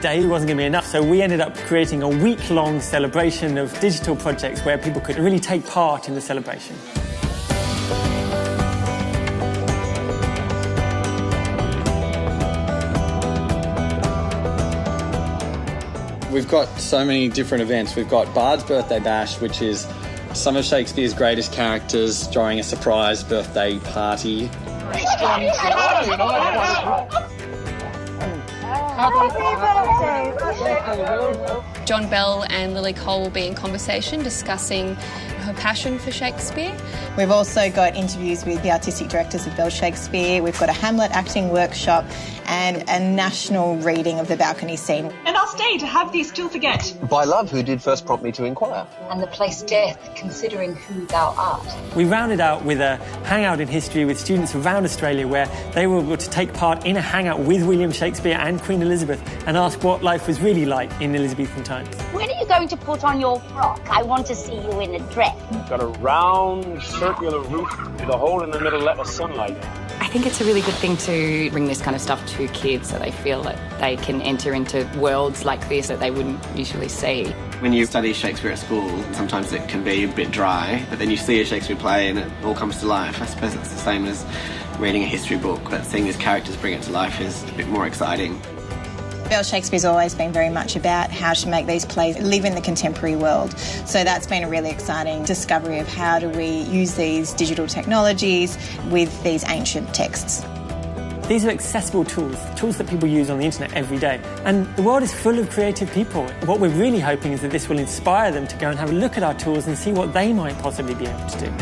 Day wasn't going to be enough, so we ended up creating a week-long celebration of digital projects where people could really take part in the celebration. We've got so many different events. We've got Bard's Birthday Bash, which is some of Shakespeare's greatest characters throwing a surprise birthday party. John Bell and Lily Cole will be in conversation discussing her passion for Shakespeare. We've also got interviews with the artistic directors of Bell Shakespeare. We've got a Hamlet acting workshop and a national reading of the balcony scene. And I'll stay to have thee still forget. By love, who did first prompt me to inquire. And the place death, considering who thou art. We rounded out with a hangout in history with students around Australia where they were able to take part in a hangout with William Shakespeare and Queen Elizabeth and ask what life was really like in Elizabethan times. When are you going to put on your frock? I want to see you in a dress. Got a round, circular roof with a hole in the middle let the sunlight in. I think it's a really good thing to bring this kind of stuff to kids so they feel that they can enter into worlds like this that they wouldn't usually see. When you study Shakespeare at school, sometimes it can be a bit dry, but then you see a Shakespeare play and it all comes to life. I suppose it's the same as reading a history book, but seeing these characters bring it to life is a bit more exciting. Bell Shakespeare's always been very much about how to make these plays live in the contemporary world. So that's been a really exciting discovery of how do we use these digital technologies with these ancient texts. These are accessible tools that people use on the internet every day. And the world is full of creative people. What we're really hoping is that this will inspire them to go and have a look at our tools and see what they might possibly be able to do.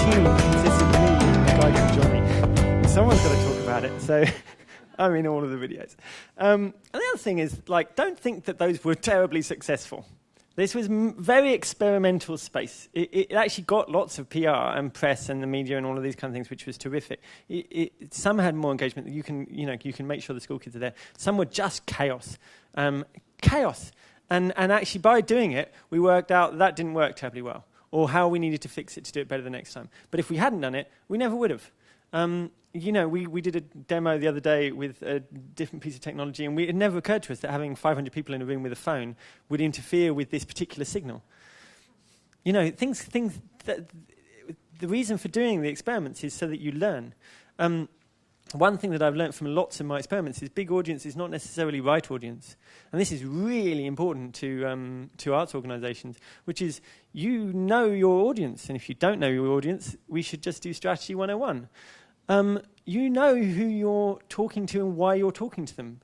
Consists of me and a guy called Johnny. Someone's got to talk about it, so I'm in all of the videos. And the other thing is, don't think that those were terribly successful. This was very experimental space. It actually got lots of PR and press and the media and all of these kind of things, which was terrific. Some had more engagement. You can make sure the school kids are there. Some were just chaos. Chaos. And actually, by doing it, we worked out that didn't work terribly well, or how we needed to fix it to do it better the next time. But if we hadn't done it, we never would have. We did a demo the other day with a different piece of technology, and it never occurred to us that having 500 people in a room with a phone would interfere with this particular signal. Things that the reason for doing the experiments is so that you learn. One thing that I've learned from lots of my experiments is big audience is not necessarily right audience. And this is really important to arts organisations, which is you know your audience. And if you don't know your audience, we should just do Strategy 101. You know who you're talking to and why you're talking to them.